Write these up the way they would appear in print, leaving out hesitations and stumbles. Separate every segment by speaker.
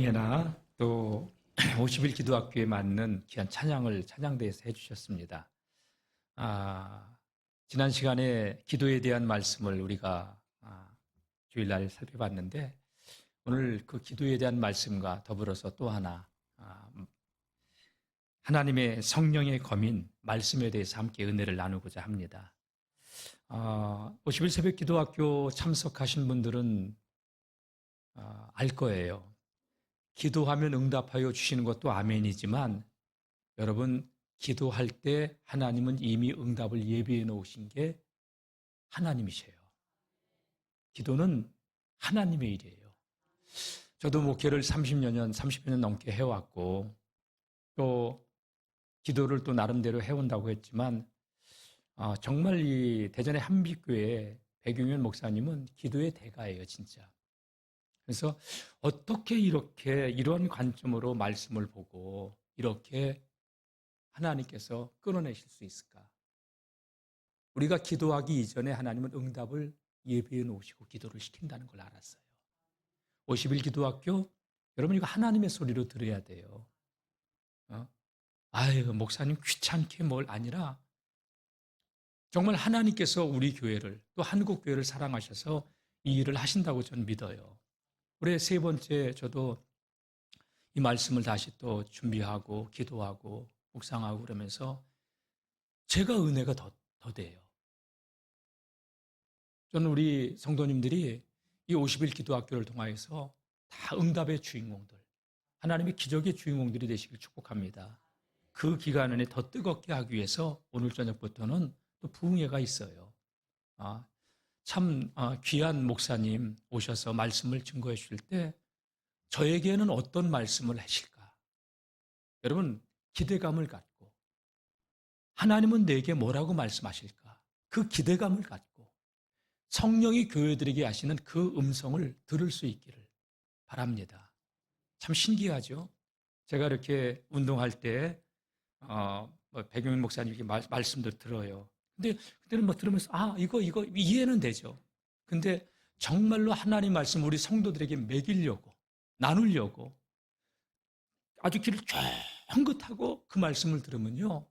Speaker 1: 행해나 또 50일 기도학교에 맞는 귀한 찬양을 찬양대에서 해주셨습니다. 지난 시간에 기도에 대한 말씀을 우리가 주일날 살펴봤는데 오늘 그 기도에 대한 말씀과 더불어서 또 하나 하나님의 성령의 검인 말씀에 대해서 함께 은혜를 나누고자 합니다. 50일 새벽 기도학교 참석하신 분들은 알 거예요. 기도하면 응답하여 주시는 것도 아멘이지만 여러분, 기도할 때 하나님은 이미 응답을 예비해 놓으신 게 하나님이세요. 기도는 하나님의 일이에요. 저도 목회를 30여 년 넘게 해왔고 또 기도를 또 나름대로 해온다고 했지만 정말 이 대전의 한빛교회 백용현 목사님은 기도의 대가예요, 진짜. 그래서 어떻게 이런 관점으로 말씀을 보고 이렇게 하나님께서 끊어내실 수 있을까? 우리가 기도하기 이전에 하나님은 응답을 예비해 놓으시고 기도를 시킨다는 걸 알았어요. 50일 기도학교, 여러분 이거 하나님의 소리로 들어야 돼요. 목사님 귀찮게 뭘 아니라 정말 하나님께서 우리 교회를 또 한국 교회를 사랑하셔서 이 일을 하신다고 저는 믿어요. 올해 세 번째 저도 이 말씀을 다시 또 준비하고 기도하고 묵상하고 그러면서 제가 은혜가 더 돼요. 저는 우리 성도님들이 이 50일 기도학교를 통하여서 다 응답의 주인공들, 하나님의 기적의 주인공들이 되시길 축복합니다. 그 기간 안에 더 뜨겁게 하기 위해서 오늘 저녁부터는 또 부흥회가 있어요. 참 귀한 목사님 오셔서 말씀을 증거해 주실 때 저에게는 어떤 말씀을 하실까? 여러분, 기대감을 갖고 하나님은 내게 뭐라고 말씀하실까? 그 기대감을 갖고 성령이 교회들에게 하시는 그 음성을 들을 수 있기를 바랍니다. 참 신기하죠? 제가 이렇게 운동할 때 백용현 목사님께 말씀들 들어요. 근데 그때는 들으면서 이거 이해는 되죠. 근데 정말로 하나님 말씀 우리 성도들에게 먹이려고 나누려고 아주 귀를 쫑긋하고 그 말씀을 들으면요,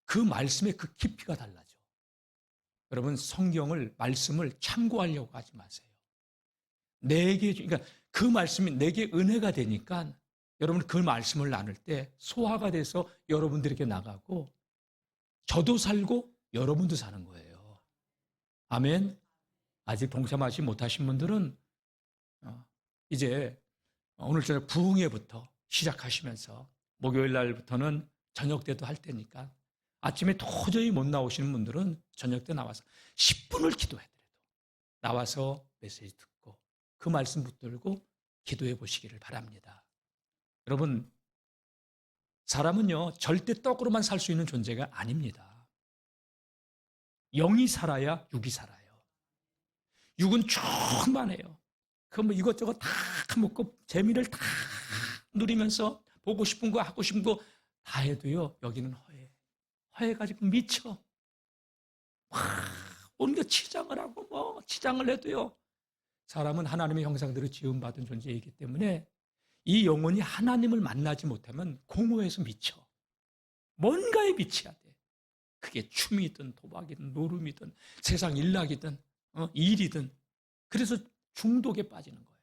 Speaker 1: 그 말씀의 그 깊이가 달라져. 여러분, 성경을 말씀을 참고하려고 하지 마세요. 그러니까 그 말씀이 내게 은혜가 되니까 여러분 그 말씀을 나눌 때 소화가 돼서 여러분들에게 나가고 저도 살고 여러분도 사는 거예요. 아멘. 아직 동참하지 못하신 분들은 이제 오늘 저녁 부흥회부터 시작하시면서 목요일 날부터는 저녁 때도 할 때니까 아침에 도저히 못 나오시는 분들은 저녁 때 나와서 10분을 기도해드려도 나와서 메시지 듣고 그 말씀 붙들고 기도해 보시기를 바랍니다. 여러분, 사람은요 절대 떡으로만 살 수 있는 존재가 아닙니다. 영이 살아야 육이 살아요. 육은 충만해요. 그럼 이것저것 다 먹고 재미를 다 누리면서 보고 싶은 거 하고 싶은 거 다 해도요 여기는 허해가지고 미쳐. 온갖 치장을 하고 치장을 해도요 사람은 하나님의 형상대로 지음받은 존재이기 때문에 이 영혼이 하나님을 만나지 못하면 공허해서 미쳐. 뭔가에 미쳐야 돼. 그게 춤이든 도박이든 노름이든 세상 일락이든 일이든. 그래서 중독에 빠지는 거예요.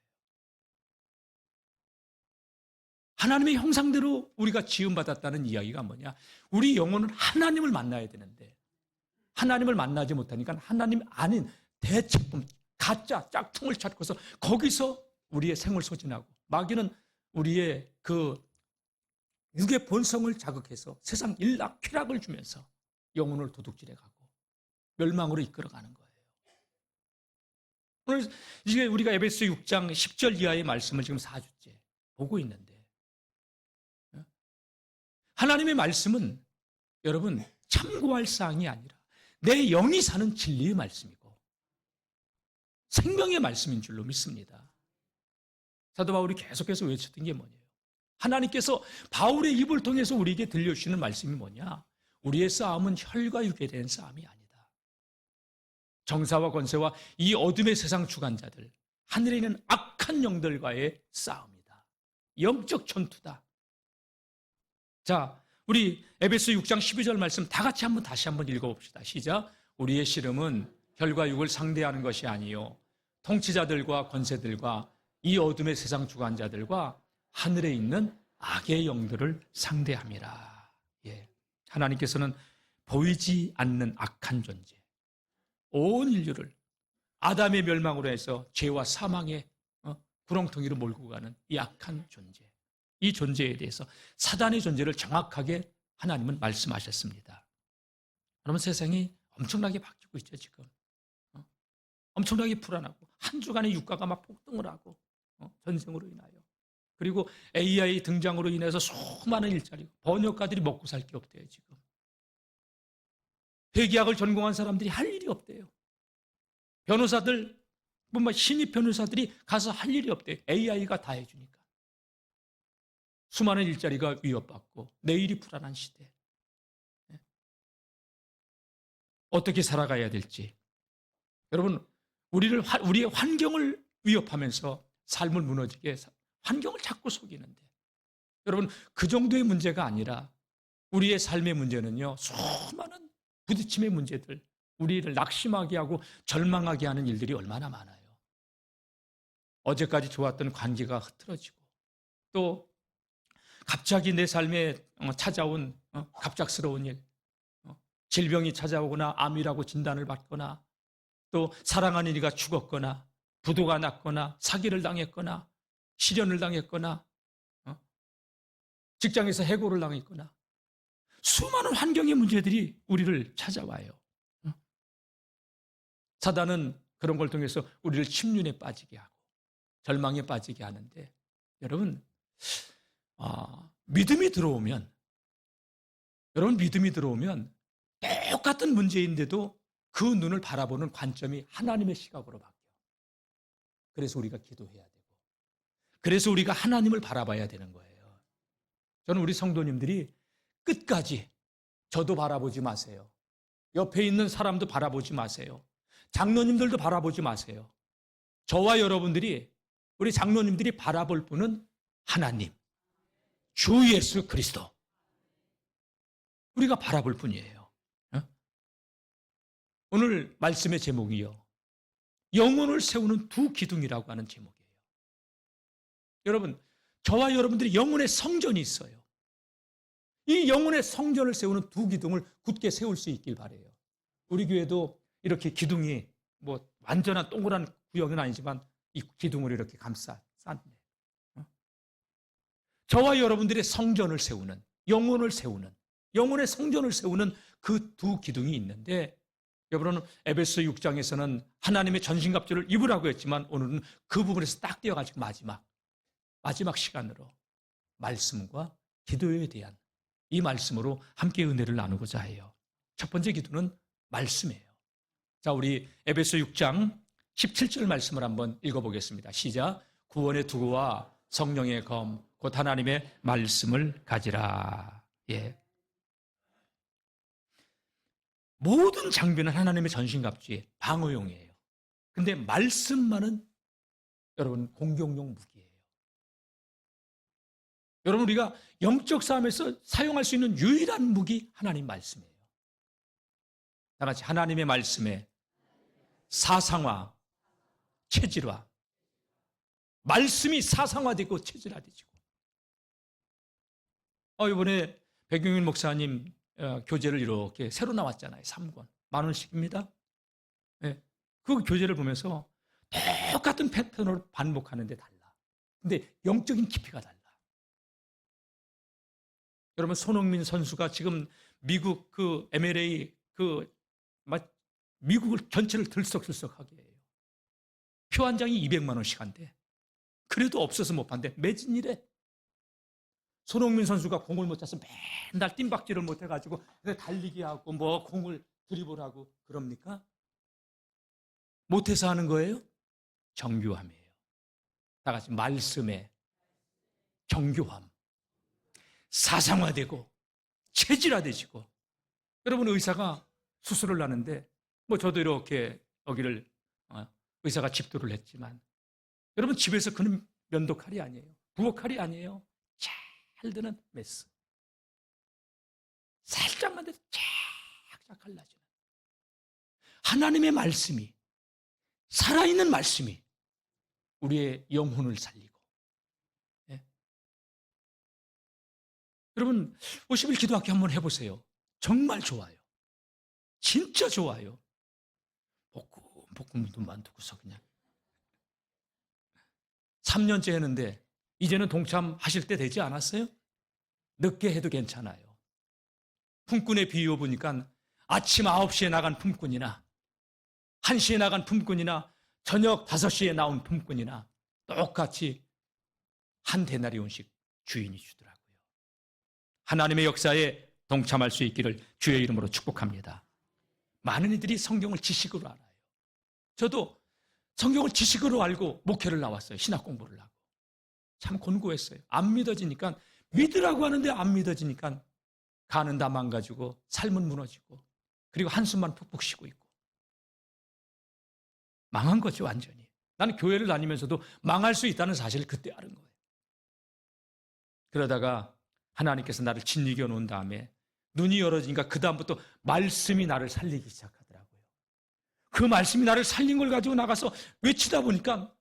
Speaker 1: 하나님의 형상대로 우리가 지음받았다는 이야기가 뭐냐? 우리 영혼은 하나님을 만나야 되는데 하나님을 만나지 못하니까 하나님 아닌 대체품, 가짜 짝퉁을 찾고서 거기서 우리의 생을 소진하고 마귀는 우리의 그 육의 본성을 자극해서 세상 일락 쾌락을 주면서 영혼을 도둑질해 가고 멸망으로 이끌어가는 거예요. 오늘 이제 우리가 에베소 6장 10절 이하의 말씀을 지금 4주째 보고 있는데 하나님의 말씀은 여러분 참고할 사항이 아니라 내 영이 사는 진리의 말씀이고 생명의 말씀인 줄로 믿습니다. 사도 바울이 계속해서 외쳤던 게 뭐냐요? 하나님께서 바울의 입을 통해서 우리에게 들려주시는 말씀이 뭐냐? 우리의 싸움은 혈과 육에 대한 싸움이 아니다. 정사와 권세와 이 어둠의 세상 주관자들, 하늘에 있는 악한 영들과의 싸움이다. 영적 전투다. 자, 우리 에베소 6장 12절 말씀 다 같이 다시 한번 읽어봅시다. 시작. 우리의 씨름은 혈과 육을 상대하는 것이 아니요 통치자들과 권세들과 이 어둠의 세상 주관자들과 하늘에 있는 악의 영들을 상대함이라. 예. 하나님께서는 보이지 않는 악한 존재, 온 인류를 아담의 멸망으로 해서 죄와 사망의 구렁텅이로 몰고 가는 이 악한 존재, 이 존재에 대해서 사단의 존재를 정확하게 하나님은 말씀하셨습니다. 여러분, 세상이 엄청나게 바뀌고 있죠. 지금 엄청나게 불안하고 한 주간의 유가가 막 폭등을 하고 전쟁으로 인하여, 그리고 AI 등장으로 인해서 수많은 일자리, 번역가들이 먹고 살 게 없대요. 지금 회계학을 전공한 사람들이 할 일이 없대요. 변호사들, 신입 변호사들이 가서 할 일이 없대요. AI가 다 해주니까. 수많은 일자리가 위협받고 내일이 불안한 시대. 어떻게 살아가야 될지. 여러분, 우리의 환경을 위협하면서 삶을 무너지게 환경을 자꾸 속이는데, 여러분, 그 정도의 문제가 아니라 우리의 삶의 문제는요, 수많은 부딪힘의 문제들, 우리를 낙심하게 하고 절망하게 하는 일들이 얼마나 많아요. 어제까지 좋았던 관계가 흐트러지고, 또 갑자기 내 삶에 찾아온 갑작스러운 일, 질병이 찾아오거나 암이라고 진단을 받거나, 또 사랑하는 이가 죽었거나 부도가 났거나 사기를 당했거나 실연을 당했거나 직장에서 해고를 당했거나, 수많은 환경의 문제들이 우리를 찾아와요. 사단은 그런 걸 통해서 우리를 침륜에 빠지게 하고 절망에 빠지게 하는데, 여러분, 믿음이 들어오면 똑같은 문제인데도 그 눈을 바라보는 관점이 하나님의 시각으로 바뀌어요. 그래서 우리가 기도해야 되고, 그래서 우리가 하나님을 바라봐야 되는 거예요. 저는 우리 성도님들이 끝까지 저도 바라보지 마세요. 옆에 있는 사람도 바라보지 마세요. 장로님들도 바라보지 마세요. 저와 여러분들이, 우리 장로님들이 바라볼 분은 하나님, 주 예수 그리스도. 우리가 바라볼 분이에요. 오늘 말씀의 제목이요, 영혼을 세우는 두 기둥이라고 하는 제목이에요. 여러분, 저와 여러분들이 영혼의 성전이 있어요. 이 영혼의 성전을 세우는 두 기둥을 굳게 세울 수 있길 바라요. 우리 교회도 이렇게 기둥이 완전한 동그란 구역은 아니지만 이 기둥을 이렇게 쌌네. 저와 여러분들의 성전을 세우는, 영혼을 세우는, 영혼의 성전을 세우는 그 두 기둥이 있는데, 여러분은 에베소 6장에서는 하나님의 전신갑주를 입으라고 했지만, 오늘은 그 부분에서 딱 띄어가지고 마지막 시간으로 말씀과 기도에 대한 이 말씀으로 함께 은혜를 나누고자 해요. 첫 번째 기도는 말씀이에요. 자, 우리 에베소 6장 17절 말씀을 한번 읽어보겠습니다. 시작. 구원의 투구와 성령의 검 곧 하나님의 말씀을 가지라. 예. 모든 장비는 하나님의 전신갑주의 방어용이에요. 근데 말씀만은 여러분 공격용 무기예요. 여러분, 우리가 영적 싸움에서 사용할 수 있는 유일한 무기, 하나님 말씀이에요. 다 같이 하나님의 말씀에 사상화, 체질화. 말씀이 사상화되고 체질화되지고. 이번에 백용일 목사님 교재를 이렇게 새로 나왔잖아요. 3권. 10,000원씩입니다. 네. 그 교재를 보면서 똑같은 패턴으로 반복하는데 달라. 근데 영적인 깊이가 달라. 여러분, 손흥민 선수가 지금 미국 그 MLA 미국을 전체를 들썩들썩하게 해요. 표 한 장이 200만 원씩 한대. 그래도 없어서 못 판대. 매진이래. 손흥민 선수가 공을 못 차서 맨날 뜀박질을 못 해가지고 달리기 하고 공을 드리블하고 그럽니까? 못해서 하는 거예요? 정교함이에요. 다 같이 말씀에 정교함. 사상화되고 체질화되시고. 여러분, 의사가 수술을 하는데 저도 이렇게 여기를 의사가 집도를 했지만, 여러분, 집에서 그는 면도칼이 아니에요. 부엌칼이 아니에요. 잘 드는 메스. 살짝만 돼도 쫙쫙 갈라지는 하나님의 말씀이, 살아있는 말씀이 우리의 영혼을 살리고. 예? 여러분 50일 기도학교 한번 해보세요. 정말 좋아요. 진짜 좋아요. 볶음도 만두고서 그냥 3년째 했는데 이제는 동참하실 때 되지 않았어요? 늦게 해도 괜찮아요. 품꾼의 비유 보니까 아침 9시에 나간 품꾼이나 1시에 나간 품꾼이나 저녁 5시에 나온 품꾼이나 똑같이 한 데나리온씩 주인이 주더라고요. 하나님의 역사에 동참할 수 있기를 주의 이름으로 축복합니다. 많은 이들이 성경을 지식으로 알아요. 저도 성경을 지식으로 알고 목회를 나왔어요. 신학 공부를 하고. 참 곤고했어요. 안 믿어지니까, 믿으라고 하는데 안 믿어지니까 가는 다 망가지고 삶은 무너지고 그리고 한숨만 푹푹 쉬고 있고 망한 거죠, 완전히. 나는 교회를 다니면서도 망할 수 있다는 사실을 그때 알은 거예요. 그러다가 하나님께서 나를 짓이겨 놓은 다음에 눈이 열어지니까 그 다음부터 말씀이 나를 살리기 시작하더라고요. 그 말씀이 나를 살린 걸 가지고 나가서 외치다 보니까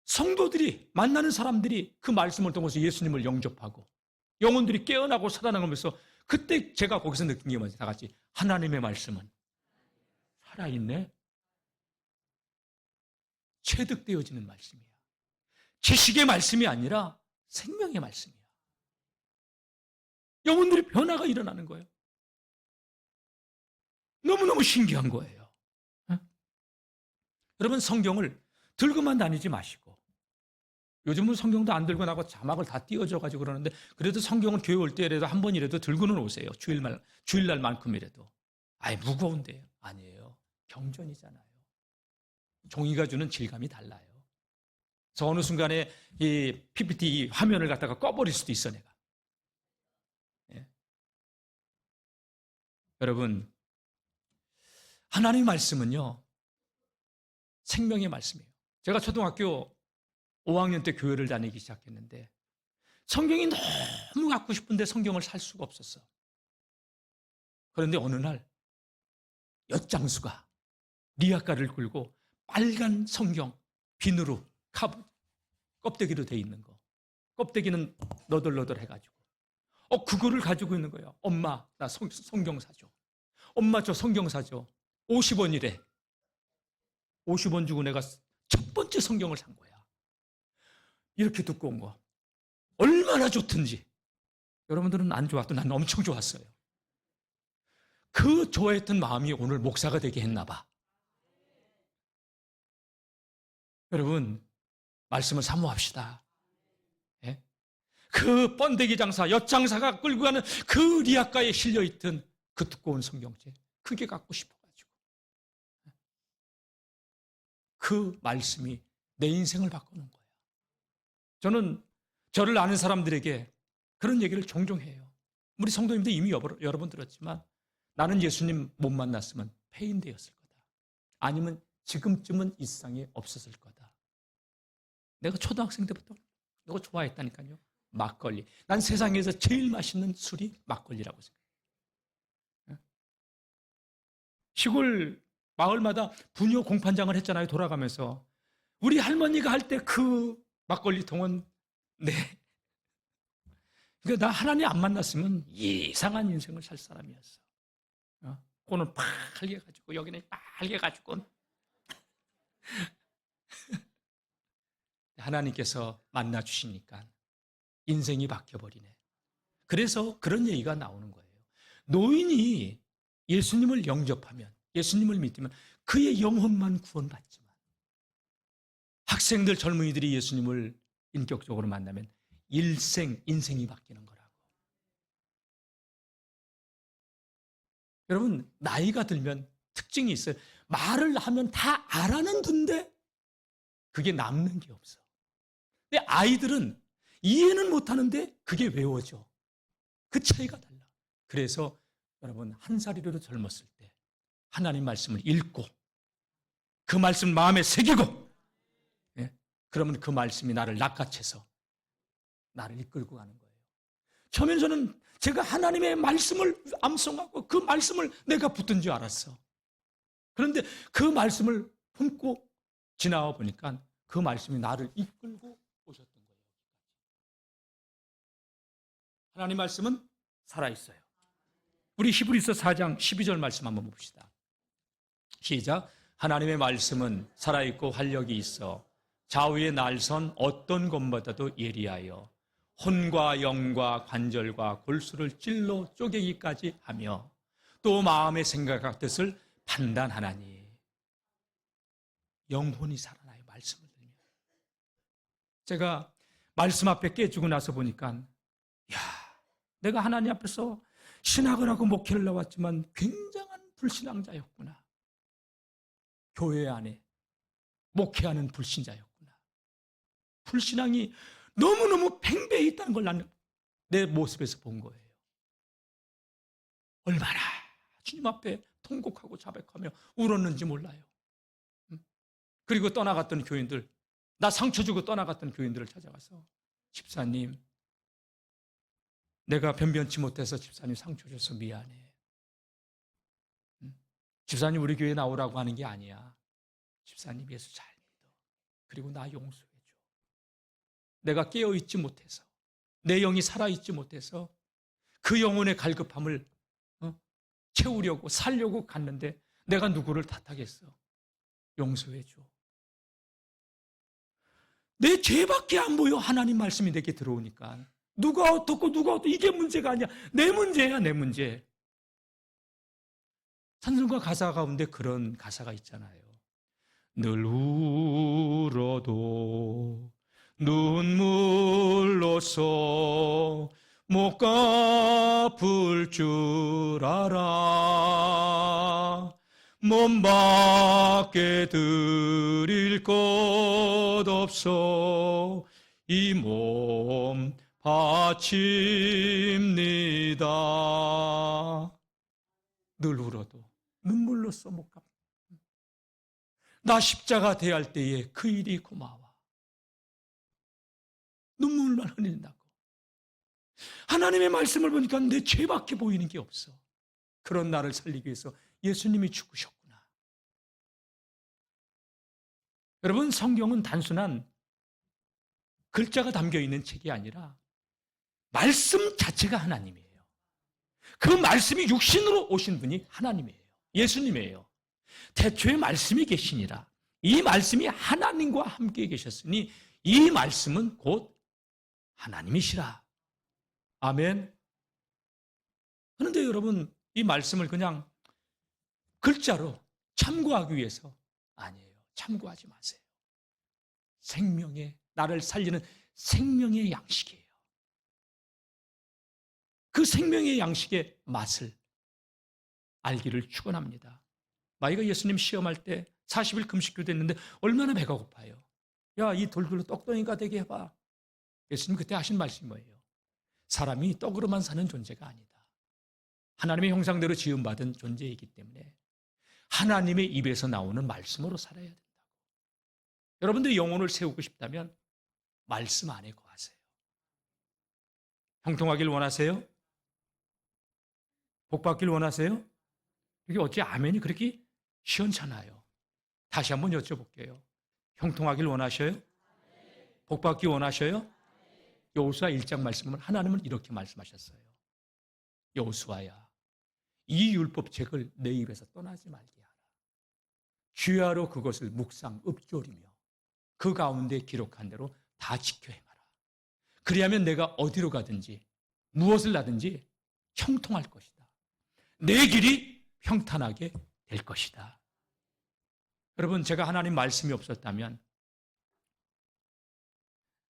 Speaker 1: 성도들이, 만나는 사람들이 그 말씀을 통해서 예수님을 영접하고 영혼들이 깨어나고 살아나가면서 그때 제가 거기서 느낀 게 뭐지? 다 같이 하나님의 말씀은 살아있네. 체득되어지는 말씀이야. 지식의 말씀이 아니라 생명의 말씀이야. 영혼들이 변화가 일어나는 거예요. 너무너무 신기한 거예요. 여러분 성경을 들고만 다니지 마시고, 요즘은 성경도 안 들고 나고 자막을 다 띄워줘가지고 그러는데 그래도 성경은 교회 올 때라도 한 번이라도 들고는 오세요. 주일날만큼이라도. 아예 무거운데요. 아니에요. 경전이잖아요. 종이가 주는 질감이 달라요. 그래서 어느 순간에 이 PPT 화면을 갖다가 꺼버릴 수도 있어 내가. 예. 여러분 하나님의 말씀은요 생명의 말씀이에요. 제가 초등학교 5학년 때 교회를 다니기 시작했는데 성경이 너무 갖고 싶은데 성경을 살 수가 없었어. 그런데 어느 날 엿장수가 리아카를 끌고 빨간 성경 비누로 껍데기로 돼 있는 거, 껍데기는 너덜너덜 해가지고 그거를 가지고 있는 거예요. 엄마 나 성경 사줘. 엄마 저 성경 사줘. 50원이래. 50원 주고 내가 첫 번째 성경을 산 거야. 이렇게 두꺼운 거. 얼마나 좋든지. 여러분들은 안 좋았던 난 엄청 좋았어요. 그 좋아했던 마음이 오늘 목사가 되게 했나 봐. 여러분 말씀을 사모합시다. 예? 그 번데기 장사, 엿장사가 끌고 가는 그 리아카에 실려있던 그 두꺼운 성경책 그게 갖고 싶어가지고 그 말씀이 내 인생을 바꾸는 거예요. 저는 저를 아는 사람들에게 그런 얘기를 종종 해요. 우리 성도님도 이미 여러 번 들었지만 나는 예수님 못 만났으면 폐인되었을 거다. 아니면 지금쯤은 이 세상에 없었을 거다. 내가 초등학생 때부터 이거 좋아했다니까요. 막걸리. 난 세상에서 제일 맛있는 술이 막걸리라고 생각해요. 시골 마을마다 분유 공판장을 했잖아요. 돌아가면서. 우리 할머니가 할 때 그 막걸리 통은 그러니까 나 하나님 안 만났으면 이상한 인생을 살 사람이었어. 코는 빨개 가지고 여기는 빨개 가지고 하나님께서 만나 주시니까 인생이 바뀌어 버리네. 그래서 그런 얘기가 나오는 거예요. 노인이 예수님을 영접하면, 예수님을 믿으면 그의 영혼만 구원받지만 학생들, 젊은이들이 예수님을 인격적으로 만나면 인생이 바뀌는 거라고. 여러분 나이가 들면 특징이 있어요. 말을 하면 다 알아는 둔데 그게 남는 게 없어. 근데 아이들은 이해는 못하는데 그게 외워져. 그 차이가 달라. 그래서 여러분 한 살이라도 젊었을 때 하나님 말씀을 읽고 그 말씀 마음에 새기고, 예? 그러면 그 말씀이 나를 낚아채서 나를 이끌고 가는 거예요. 처음엔 저는 제가 하나님의 말씀을 암송하고 그 말씀을 내가 붙든 줄 알았어. 그런데 그 말씀을 품고 지나와 보니까 그 말씀이 나를 이끌고 오셨던 거예요. 하나님 말씀은 살아있어요. 우리 히브리서 4장 12절 말씀 한번 봅시다. 시작. 하나님의 말씀은 살아있고 활력이 있어 좌우의 날선 어떤 것보다도 예리하여 혼과 영과 관절과 골수를 찔러 쪼개기까지 하며 또 마음의 생각과 뜻을 판단하나니. 영혼이 살아나요. 말씀을 들으면. 제가 말씀 앞에 깨지고 나서 보니까 내가 하나님 앞에서 신학을 하고 목회를 나왔지만 굉장한 불신앙자였구나. 교회 안에 목회하는 불신자였구나. 불신앙이 너무너무 팽배해 있다는 걸 나는 내 모습에서 본 거예요. 얼마나 주님 앞에 통곡하고 자백하며 울었는지 몰라요. 그리고 떠나갔던 교인들, 나 상처 주고 떠나갔던 교인들을 찾아가서 집사님, 내가 변변치 못해서 집사님 상처 줘서 미안해. 집사님 우리 교회 나오라고 하는 게 아니야. 집사님 예수 잘 믿어. 그리고 나 용서해줘. 내가 깨어있지 못해서, 내 영이 살아있지 못해서 그 영혼의 갈급함을 채우려고 살려고 갔는데 내가 누구를 탓하겠어. 용서해줘. 내 죄밖에 안 보여. 하나님 말씀이 내게 들어오니까 누가 어떻고 이게 문제가 아니야. 내 문제야. 내 문제. 찬송가 가사 가운데 그런 가사가 있잖아요. 늘 울어도 눈물로써 못 갚을 줄 알아. 몸 밖에 드릴 것 없어 이 몸 바칩니다. 늘 울어도 눈물로써 못 갚. 나 십자가 대할 때에 그 일이 고마워. 눈물만 흘린다고. 하나님의 말씀을 보니까 내 죄밖에 보이는 게 없어. 그런 나를 살리기 위해서 예수님이 죽으셨구나. 여러분, 성경은 단순한 글자가 담겨있는 책이 아니라 말씀 자체가 하나님이에요. 그 말씀이 육신으로 오신 분이 하나님이에요. 예수님이에요. 태초에 말씀이 계시니라. 이 말씀이 하나님과 함께 계셨으니 이 말씀은 곧 하나님이시라. 아멘. 그런데 여러분, 이 말씀을 그냥 글자로 참고하기 위해서 아니에요. 참고하지 마세요. 생명의, 나를 살리는 생명의 양식이에요. 그 생명의 양식의 맛을 알기를 축원합니다. 마이가 예수님 시험할 때 40일 금식기도 했는데 얼마나 배가 고파요. 야, 이 돌들로 떡덩이가 되게 해봐. 예수님 그때 하신 말씀이 뭐예요? 사람이 떡으로만 사는 존재가 아니다. 하나님의 형상대로 지음받은 존재이기 때문에 하나님의 입에서 나오는 말씀으로 살아야 된다고. 여러분들 영혼을 세우고 싶다면 말씀 안에 거하세요. 형통하길 원하세요? 복받길 원하세요? 이게 어찌 아멘이 그렇게 시원찮아요? 다시 한번 여쭤볼게요. 형통하길 원하셔요? 복받기 원하셔요? 여호수아 1장 말씀은 하나님은 이렇게 말씀하셨어요. 여호수아야, 이 율법책을 내 입에서 떠나지 말게 하라. 주야로 그것을 묵상 읊조리며 그 가운데 기록한 대로 다 지켜 행하라. 그리하면 내가 어디로 가든지 무엇을 하든지 형통할 것이다. 내 길이 평탄하게 될 것이다. 여러분, 제가 하나님 말씀이 없었다면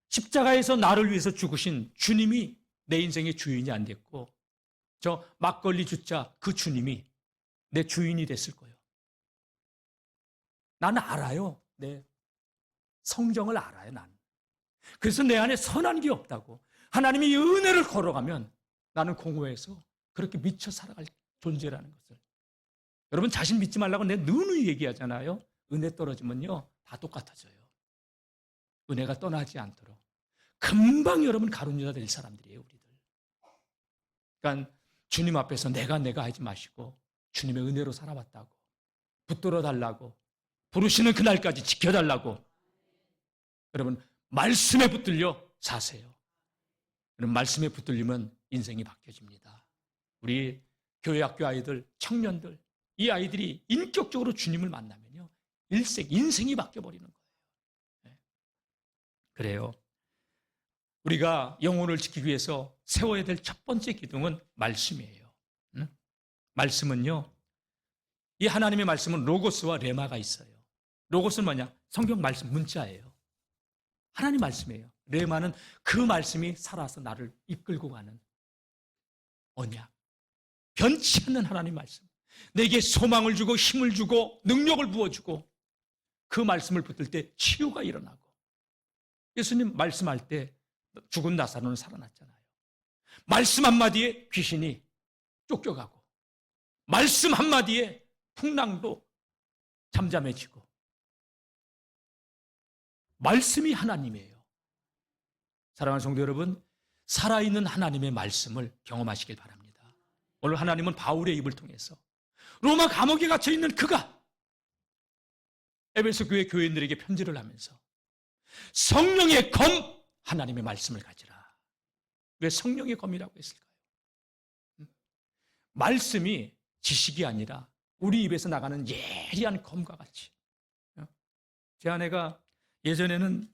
Speaker 1: 십자가에서 나를 위해서 죽으신 주님이 내 인생의 주인이 안 됐고 저 막걸리 주자 그 주님이 내 주인이 됐을 거예요. 나는 알아요. 내 성정을 알아요. 나는. 그래서 내 안에 선한 게 없다고. 하나님이 이 은혜를 걸어가면 나는 공허해서 그렇게 미쳐 살아갈 존재라는 것을. 여러분, 자신 믿지 말라고 내가 누누이 얘기하잖아요. 은혜 떨어지면요 다 똑같아져요. 은혜가 떠나지 않도록 금방 여러분 가룟유다 될 사람들이에요, 우리들. 그러니까 주님 앞에서 내가 하지 마시고 주님의 은혜로 살아왔다고, 붙들어 달라고, 부르시는 그날까지 지켜달라고, 여러분 말씀에 붙들려 사세요. 여러분 말씀에 붙들리면 인생이 바뀌어집니다. 우리 교회 학교 아이들, 청년들, 이 아이들이 인격적으로 주님을 만나면요, 인생이 바뀌어버리는 거예요. 네. 그래요. 우리가 영혼을 지키기 위해서 세워야 될 첫 번째 기둥은 말씀이에요. 말씀은요, 이 하나님의 말씀은 로고스와 레마가 있어요. 로고스는 뭐냐? 성경 말씀, 문자예요. 하나님 말씀이에요. 레마는 그 말씀이 살아서 나를 이끌고 가는 언약. 변치 않는 하나님 말씀. 내게 소망을 주고 힘을 주고 능력을 부어주고, 그 말씀을 붙들 때 치유가 일어나고, 예수님 말씀할 때 죽은 나사로는 살아났잖아요. 말씀 한마디에 귀신이 쫓겨가고, 말씀 한마디에 풍랑도 잠잠해지고, 말씀이 하나님이에요. 사랑하는 성도 여러분, 살아있는 하나님의 말씀을 경험하시길 바랍니다. 오늘 하나님은 바울의 입을 통해서 로마 감옥에 갇혀있는 그가 에베소 교회 교인들에게 편지를 하면서 성령의 검, 하나님의 말씀을 가지라. 왜 성령의 검이라고 했을까요? 말씀이 지식이 아니라 우리 입에서 나가는 예리한 검과 같이. 제 아내가 예전에는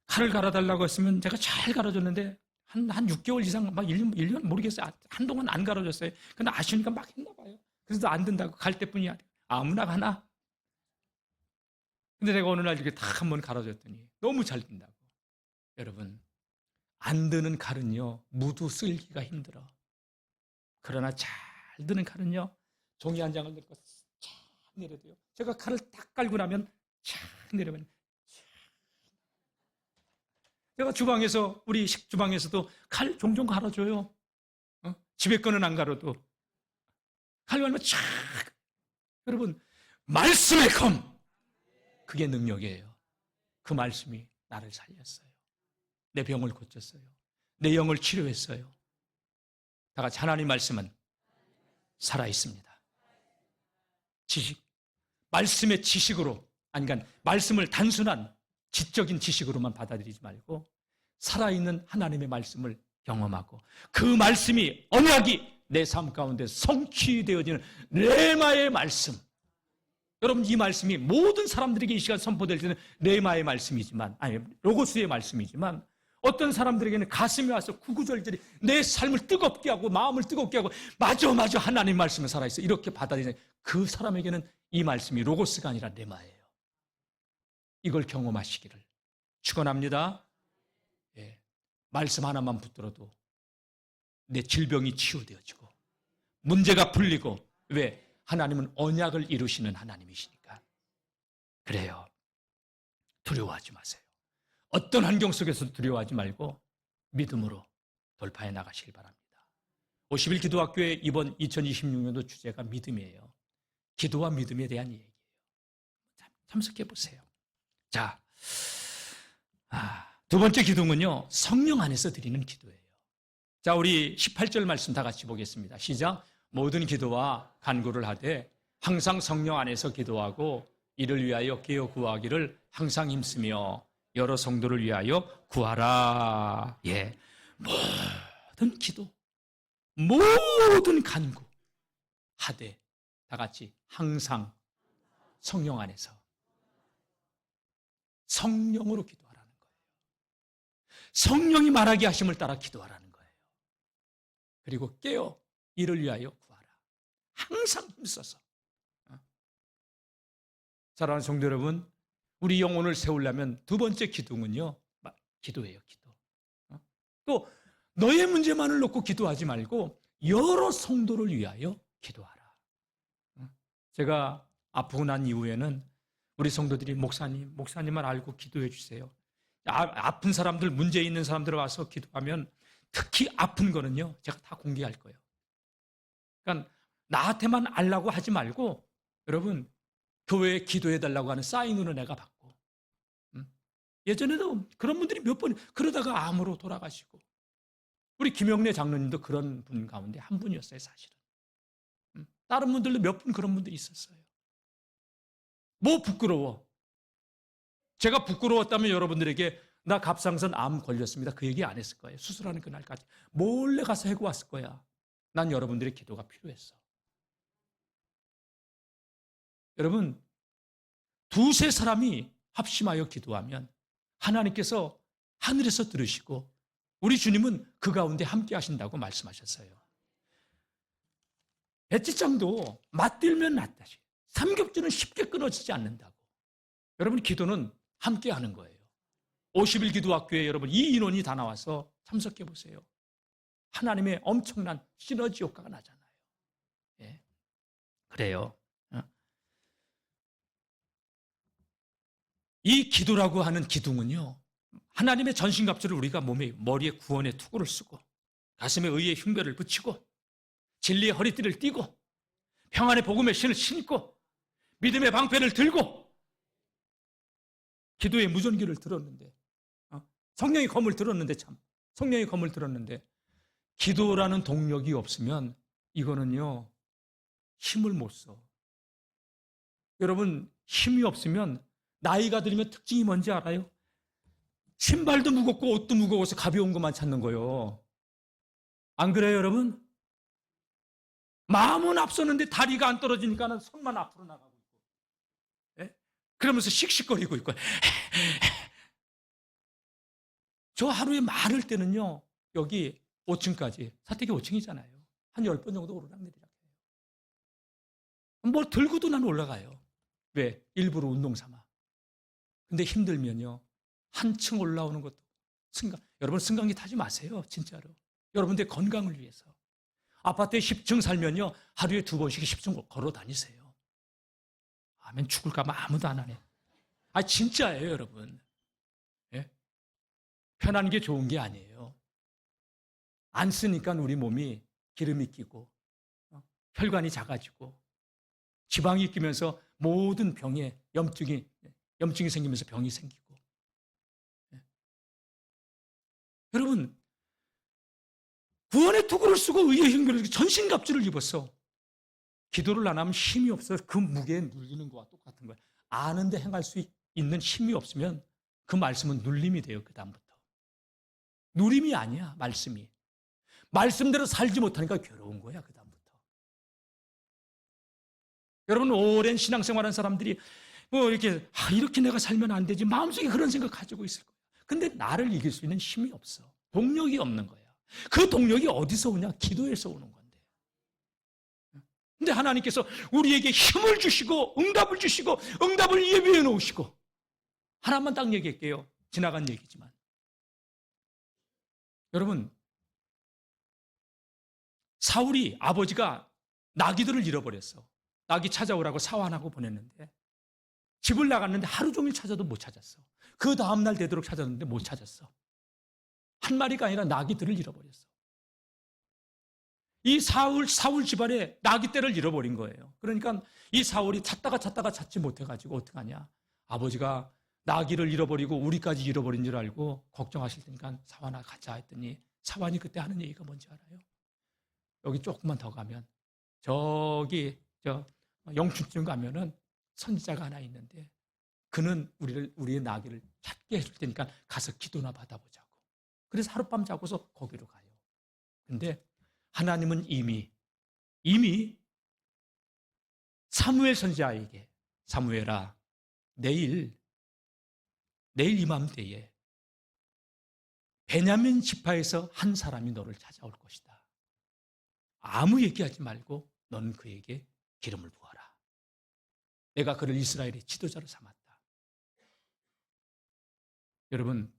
Speaker 1: 칼을 갈아달라고 했으면 제가 잘 갈아줬는데 한 6개월 이상, 막 1년 모르겠어요. 한동안 안 갈아줬어요. 근데 아쉬우니까 막 했나 봐요. 그래서 안 된다고, 갈 때뿐이야. 아무나 가나? 근데 내가 어느 날 이렇게 딱 한번 갈아줬더니 너무 잘 된다고. 여러분, 안 드는 칼은요, 무도 쓸기가 힘들어. 그러나 잘 드는 칼은요, 종이 한 장을 넣고 쫙 내려도요, 제가 칼을 딱 깔고 나면 쫙 내려면, 제가 주방에서, 우리 식주방에서도 칼 종종 갈아줘요. 집에 거는 안 갈아도. 칼 갈면 쫙. 여러분, 말씀의 검, 그게 능력이에요. 그 말씀이 나를 살렸어요. 내 병을 고쳤어요. 내 영을 치료했어요. 다 같이 하나님 말씀은 살아있습니다. 지식, 말씀의 지식으로, 아니 그러니까 말씀을 단순한 지적인 지식으로만 받아들이지 말고 살아있는 하나님의 말씀을 경험하고, 그 말씀이, 언약이 내 삶 가운데 성취되어지는 레마의 말씀. 여러분, 이 말씀이 모든 사람들에게 이 시간 선포될 때는 레마의 말씀이지만, 아니 로고스의 말씀이지만, 어떤 사람들에게는 가슴에 와서 구구절절히 내 삶을 뜨겁게 하고 마음을 뜨겁게 하고, 맞아 하나님 말씀은 살아있어, 이렇게 받아들이는 그 사람에게는 이 말씀이 로고스가 아니라 레마예요. 이걸 경험하시기를 축원합니다. 예, 말씀 하나만 붙들어도 내 질병이 치유되어지고 문제가 풀리고, 왜? 하나님은 언약을 이루시는 하나님이시니까. 그래요. 두려워하지 마세요. 어떤 환경 속에서 두려워하지 말고 믿음으로 돌파해 나가시길 바랍니다. 50일 기도학교의 이번 2026년도 주제가 믿음이에요. 기도와 믿음에 대한 얘기예요. 참석해 보세요. 자, 두 번째 기도는요, 성령 안에서 드리는 기도예요. 자, 우리 18절 말씀 다 같이 보겠습니다. 시작. 모든 기도와 간구를 하되 항상 성령 안에서 기도하고 이를 위하여 깨어 구하기를 항상 힘쓰며 여러 성도를 위하여 구하라. 예, 모든 기도, 모든 간구 하되, 다 같이 항상 성령 안에서, 성령으로 기도하라는 거예요. 성령이 말하게 하심을 따라 기도하라는 거예요. 그리고 깨어 이를 위하여 구하라. 항상 힘써서. 사랑하는 성도 여러분, 우리 영혼을 세우려면 두 번째 기둥은요, 기도예요. 기도. 또 너의 문제만을 놓고 기도하지 말고 여러 성도를 위하여 기도하라. 제가 아프고 난 이후에는 우리 성도들이 목사님만 알고 기도해 주세요. 아픈 사람들, 문제 있는 사람들 와서 기도하면 특히 아픈 거는요, 제가 다 공개할 거예요. 그러니까 나한테만 알라고 하지 말고, 여러분, 교회에 기도해 달라고 하는 사인으로 내가 받고, 예전에도 그런 분들이 몇 번 그러다가 암으로 돌아가시고, 우리 김영래 장로님도 그런 분 가운데 한 분이었어요, 사실은. 다른 분들도 몇 분 그런 분들이 있었어요. 뭐 부끄러워? 제가 부끄러웠다면 여러분들에게 나 갑상선 암 걸렸습니다, 그 얘기 안 했을 거예요. 수술하는 그날까지 몰래 가서 해고 왔을 거야. 난 여러분들의 기도가 필요했어. 여러분, 두세 사람이 합심하여 기도하면 하나님께서 하늘에서 들으시고 우리 주님은 그 가운데 함께 하신다고 말씀하셨어요. 배지장도 맞들면 낫다시, 삼겹줄은 쉽게 끊어지지 않는다고. 여러분, 기도는 함께 하는 거예요. 50일 기도학교에 여러분 이 인원이 다 나와서 참석해 보세요. 하나님의 엄청난 시너지 효과가 나잖아요. 예. 그래요. 이 기도라고 하는 기둥은요, 하나님의 전신갑주를 우리가 머리에 구원의 투구를 쓰고, 가슴에 의의 흉배를 붙이고, 진리의 허리띠를 띠고, 평안의 복음의 신을 신고, 믿음의 방패를 들고, 기도의 무전기를 들었는데, 성령의 검을 들었는데, 성령의 검을 들었는데, 기도라는 동력이 없으면 이거는요, 힘을 못 써. 여러분, 힘이 없으면 나이가 들면 특징이 뭔지 알아요? 신발도 무겁고 옷도 무거워서 가벼운 것만 찾는 거예요. 안 그래요, 여러분? 마음은 앞서는데 다리가 안 떨어지니까 손만 앞으로 나가고 있고, 예? 그러면서 씩씩거리고 있고. 저 하루에 말을 때는요, 여기 5층까지, 사택이 5층이잖아요. 한 10번 정도 오르락내리락 해요. 뭘 들고도 난 올라가요. 왜? 일부러 운동 삼아. 근데 힘들면요, 한층 올라오는 것도 여러분 승강기 타지 마세요, 진짜로. 여러분들 건강을 위해서. 아파트에 10층 살면요, 하루에 2번씩 10층 걸어 다니세요. 아멘. 죽을까 봐 아무도 안 하네. 진짜예요, 여러분. 예? 편한 게 좋은 게 아니에요. 안 쓰니까 우리 몸이 기름이 끼고, 혈관이 작아지고, 지방이 끼면서 모든 병에 염증이 생기면서 병이 생기고. 여러분, 구원의 투구를 쓰고 의의 흉배를 전신갑주를 입었어. 기도를 안 하면 힘이 없어서 그 무게에 눌리는 것과 똑같은 거예요. 아는데 행할 수 있는 힘이 없으면 그 말씀은 눌림이 돼요, 그 다음부터. 누림이 아니야, 말씀이. 말씀대로 살지 못하니까 괴로운 거야, 그 다음부터. 여러분, 오랜 신앙생활한 사람들이 이렇게 내가 살면 안 되지, 마음속에 그런 생각 가지고 있을 거야. 근데 나를 이길 수 있는 힘이 없어. 동력이 없는 거야. 그 동력이 어디서 오냐? 기도에서 오는 건데. 근데 하나님께서 우리에게 힘을 주시고 응답을 주시고 응답을 예비해 놓으시고, 하나만 딱 얘기할게요. 지나간 얘기지만. 여러분, 사울이 아버지가 나귀들을 잃어버렸어. 나귀 찾아오라고 사환하고 보냈는데, 집을 나갔는데 하루 종일 찾아도 못 찾았어. 그 다음날 되도록 찾았는데 못 찾았어. 한 마리가 아니라 나귀들을 잃어버렸어. 이 사울 집안에 나귀떼를 잃어버린 거예요. 그러니까 이 사울이 찾다가 찾지 못해가지고 어떡하냐. 아버지가 나귀를 잃어버리고 우리까지 잃어버린 줄 알고 걱정하실 테니까 사환아 가자 했더니, 사환이 그때 하는 얘기가 뭔지 알아요? 여기 조금만 더 가면, 저기 영춘쯤 가면은 선지자가 하나 있는데, 그는 우리의 나귀를 찾게 해줄 테니까 가서 기도나 받아보자고. 그래서 하룻밤 자고서 거기로 가요. 근데 하나님은 이미 사무엘 선지자에게, 사무엘아, 내일 이맘때에 베냐민 지파에서 한 사람이 너를 찾아올 것이다. 아무 얘기하지 말고 너는 그에게 기름을 부어라. 내가 그를 이스라엘의 지도자로 삼았다. 여러분,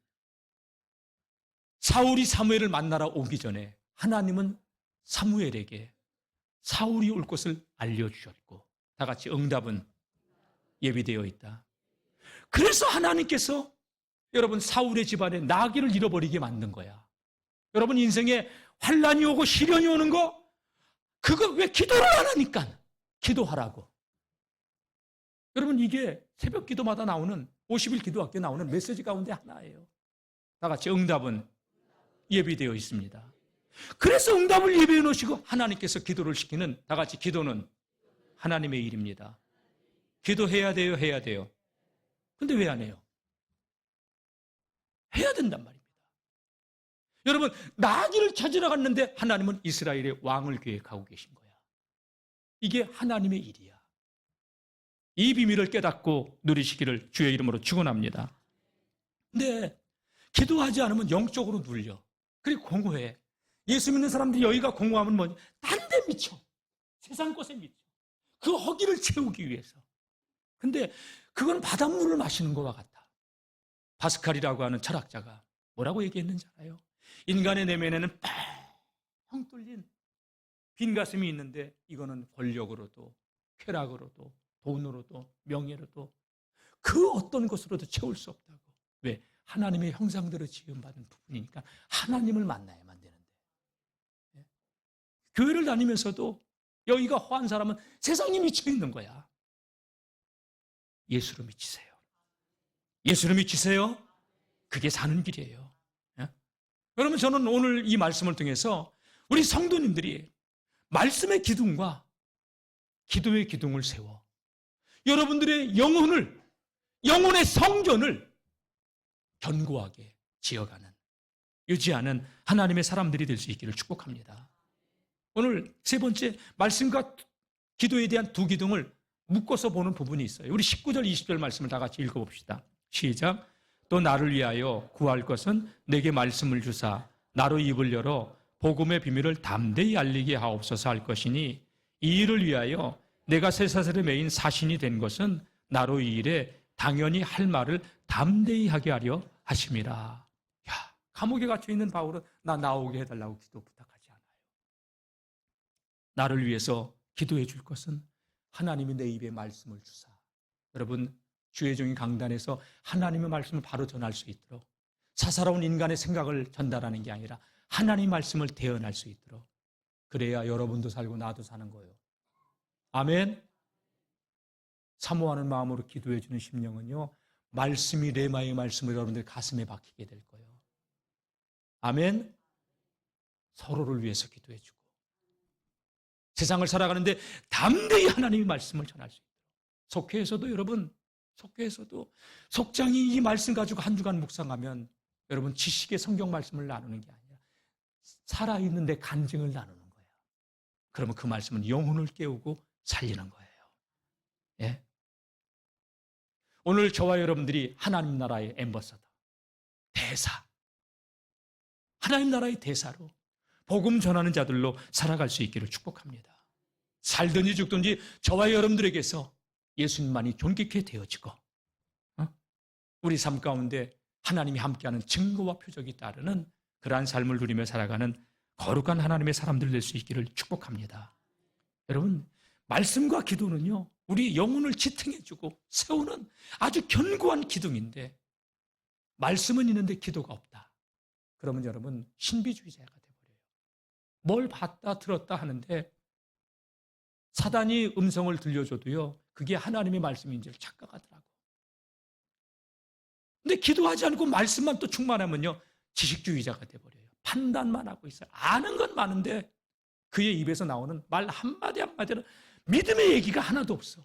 Speaker 1: 사울이 사무엘을 만나러 오기 전에 하나님은 사무엘에게 사울이 올 것을 알려주셨고, 다 같이 응답은 예비되어 있다. 그래서 하나님께서 여러분 사울의 집안에 나귀를 잃어버리게 만든 거야. 여러분 인생에 환란이 오고 시련이 오는 거, 그거 왜 기도를 안 하니까. 기도하라고. 여러분, 이게 새벽 기도마다 나오는 50일 기도학교에 나오는 메시지 가운데 하나예요. 다 같이 응답은 예비되어 있습니다. 그래서 응답을 예비해 놓으시고 하나님께서 기도를 시키는, 다 같이 기도는 하나님의 일입니다. 기도해야 돼요, 해야 돼요. 근데 왜 안 해요? 해야 된단 말입니다. 여러분, 나귀를 찾으러 갔는데 하나님은 이스라엘의 왕을 계획하고 계신 거야. 이게 하나님의 일이야. 이 비밀을 깨닫고 누리시기를 주의 이름으로 축원합니다. 근데 기도하지 않으면 영적으로 눌려. 그리고 공허해. 예수 믿는 사람들이 여기가 공허하면 뭐냐? 딴 데 미쳐. 세상 것에 미쳐. 그 허기를 채우기 위해서. 근데 그건 바닷물을 마시는 것과 같아. 파스칼이라고 하는 철학자가 뭐라고 얘기했는지 알아요? 인간의 내면에는 뻥 뚫린 빈 가슴이 있는데 이거는 권력으로도 쾌락으로도 돈으로도 명예로도 그 어떤 것으로도 채울 수 없다고. 왜? 하나님의 형상대로 지음받은 부분이니까 하나님을 만나야만 되는데. 교회를 다니면서도 여기가 허한 사람은 세상이 미쳐 있는 거야. 예수로 미치세요. 예수로 미치세요. 그게 사는 길이에요. 여러분, 저는 오늘 이 말씀을 통해서 우리 성도님들이 말씀의 기둥과 기도의 기둥을 세워 여러분들의 영혼의 성전을 견고하게 지어가는, 유지하는 하나님의 사람들이 될 수 있기를 축복합니다. 오늘 세 번째, 말씀과 기도에 대한 두 기둥을 묶어서 보는 부분이 있어요. 우리 19절, 20절 말씀을 다 같이 읽어봅시다. 시작. 또 나를 위하여 구할 것은 내게 말씀을 주사 나로 입을 열어 복음의 비밀을 담대히 알리게 하옵소서 할 것이니 이 일을 위하여 내가 쇠사슬에 매인 사신이 된 것은 나로 이 일에 당연히 할 말을 담대히 하게 하려 하심이라. 야, 감옥에 갇혀 있는 바울은 나 나오게 해달라고 기도 부탁하지 않아요. 나를 위해서 기도해 줄 것은 하나님이 내 입에 말씀을 주사. 여러분, 주의 종이 강단에서 하나님의 말씀을 바로 전할 수 있도록, 사사로운 인간의 생각을 전달하는 게 아니라 하나님의 말씀을 대언할 수 있도록, 그래야 여러분도 살고 나도 사는 거예요. 아멘. 사모하는 마음으로 기도해 주는 심령은요, 말씀이 레마의 말씀을 여러분들 가슴에 박히게 될 거예요. 아멘. 서로를 위해서 기도해 주고 세상을 살아가는데 담대히 하나님의 말씀을 전할 수 있도록. 속회에서도 여러분, 속회에서도 속장이 이 말씀 가지고 한 주간 묵상하면 여러분 지식의 성경 말씀을 나누는 게 아니라 살아있는 내 간증을 나누는 거예요. 그러면 그 말씀은 영혼을 깨우고 살리는 거예요. 예? 오늘 저와 여러분들이 하나님 나라의 앰버서더, 대사, 하나님 나라의 대사로 복음 전하는 자들로 살아갈 수 있기를 축복합니다. 살든지 죽든지 저와 여러분들에게서 예수님만이 존귀케 되어지고 우리 삶 가운데 하나님이 함께하는 증거와 표적이 따르는 그러한 삶을 누리며 살아가는 거룩한 하나님의 사람들 될 수 있기를 축복합니다. 여러분, 말씀과 기도는요, 우리 영혼을 지탱해주고 세우는 아주 견고한 기둥인데 말씀은 있는데 기도가 없다. 그러면 여러분 신비주의자가 돼버려요. 뭘 봤다 들었다 하는데 사단이 음성을 들려줘도요, 그게 하나님의 말씀인지를 착각하더라고. 근데 기도하지 않고 말씀만 또 충만하면요, 지식주의자가 돼버려요. 판단만 하고 있어요. 아는 건 많은데 그의 입에서 나오는 말 한마디 한마디는 믿음의 얘기가 하나도 없어.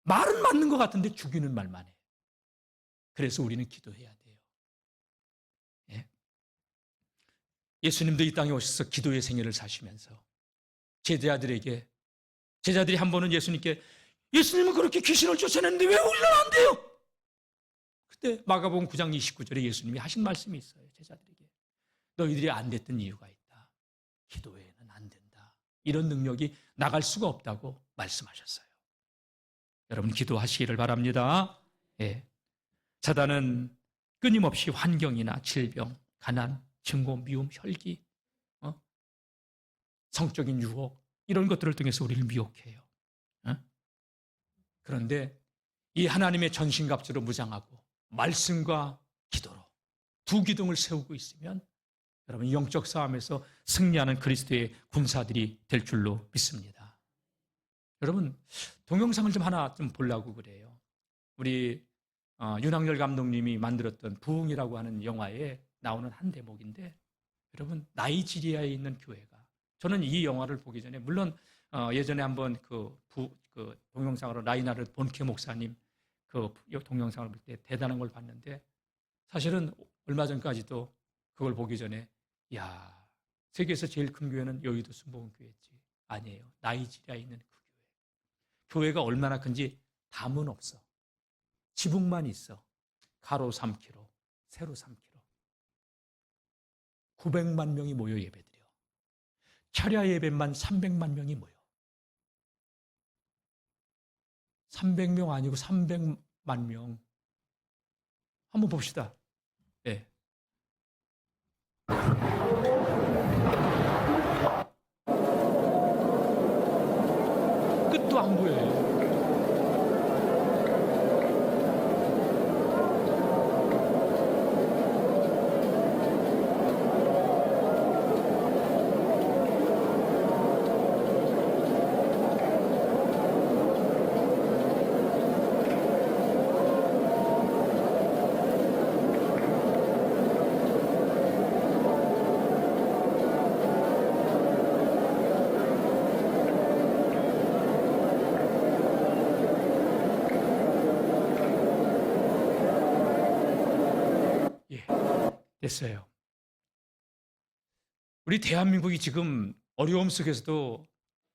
Speaker 1: 말은 맞는 것 같은데 죽이는 말만 해. 그래서 우리는 기도해야 돼요. 예? 예수님도 이 땅에 오셔서 기도의 생애를 사시면서 제자들이 한 번은 예수님께, 예수님은 그렇게 귀신을 쫓아냈는데 왜 우리는 안 돼요? 그때 마가복음 9장 29절에 예수님이 하신 말씀이 있어요. 제자들에게 너희들이 안 됐던 이유가 있다. 기도에는 안 된다. 이런 능력이 나갈 수가 없다고 말씀하셨어요. 여러분 기도하시기를 바랍니다. 예. 사단은 끊임없이 환경이나 질병, 가난, 증오, 미움, 혈기, 성적인 유혹 이런 것들을 통해서 우리를 미혹해요. 그런데 이 하나님의 전신갑주로 무장하고 말씀과 기도로 두 기둥을 세우고 있으면 여러분 영적 싸움에서 승리하는 그리스도의 군사들이 될 줄로 믿습니다. 여러분 동영상을 좀 하나 좀 보려고 그래요. 우리 윤학열 감독님이 만들었던 부흥이라고 하는 영화에 나오는 한 대목인데, 여러분, 나이지리아에 있는 교회가, 저는 이 영화를 보기 전에 물론 예전에 한번 그 동영상으로 라이나르 본케 목사님 그 동영상을 볼 때 대단한 걸 봤는데, 사실은 얼마 전까지도 그걸 보기 전에 야, 세계에서 제일 큰 교회는 여의도 순복음교회지. 아니에요. 나이지리아에 있는 그 교회. 교회가 얼마나 큰지 담은 없어. 지붕만 있어. 가로 3km, 세로 3km. 900만 명이 모여 예배드려. 철야 예배만 300만 명이 모여. 300명 아니고 300만 명. 한번 봅시다. 네. 끝도 안 보여요. 됐어요. 우리 대한민국이 지금 어려움 속에서도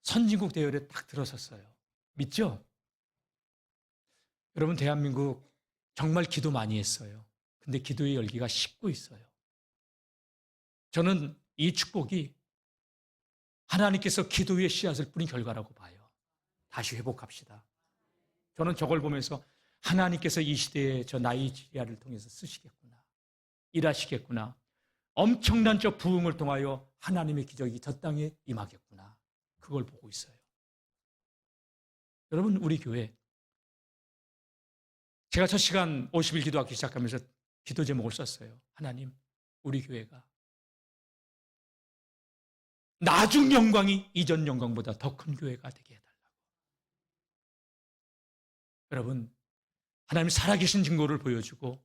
Speaker 1: 선진국 대열에 딱 들어섰어요. 믿죠? 여러분, 대한민국 정말 기도 많이 했어요. 근데 기도의 열기가 식고 있어요. 저는 이 축복이 하나님께서 기도의 씨앗을 뿌린 결과라고 봐요. 다시 회복합시다. 저는 저걸 보면서 하나님께서 이 시대에 저 나이지리아를 통해서 쓰시겠구나. 일하시겠구나. 엄청난 저 부흥을 통하여 하나님의 기적이 저 땅에 임하겠구나. 그걸 보고 있어요. 여러분, 우리 교회, 제가 첫 시간 50일 기도하기 시작하면서 기도 제목을 썼어요. 하나님, 우리 교회가 나중 영광이 이전 영광보다 더 큰 교회가 되게 해달라고. 여러분, 하나님 살아계신 증거를 보여주고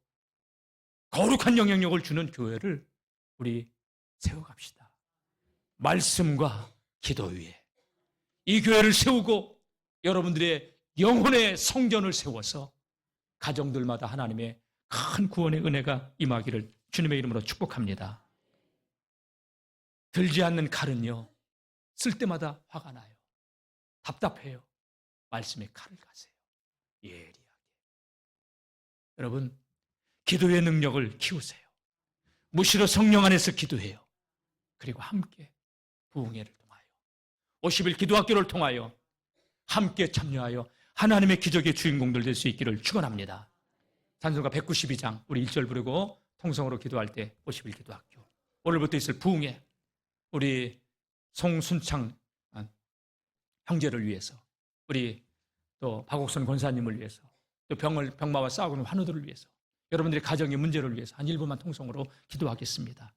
Speaker 1: 거룩한 영향력을 주는 교회를 우리 세워갑시다. 말씀과 기도 위에 이 교회를 세우고 여러분들의 영혼의 성전을 세워서 가정들마다 하나님의 큰 구원의 은혜가 임하기를 주님의 이름으로 축복합니다. 들지 않는 칼은요, 쓸 때마다 화가 나요. 답답해요. 말씀의 칼을 가세요. 예리하게. 여러분, 기도의 능력을 키우세요. 무시로 성령 안에서 기도해요. 그리고 함께 부흥회를 통하여 50일 기도학교를 통하여 함께 참여하여 하나님의 기적의 주인공들 될 수 있기를 축원합니다. 찬송가 192장 우리 1절 부르고 통성으로 기도할 때 50일 기도학교, 오늘부터 있을 부흥회, 우리 송순창 형제를 위해서, 우리 또 박옥선 권사님을 위해서, 또 병마와 싸우고 있는 환우들을 위해서, 여러분들의 가정의 문제를 위해서 한 1분만 통성으로 기도하겠습니다.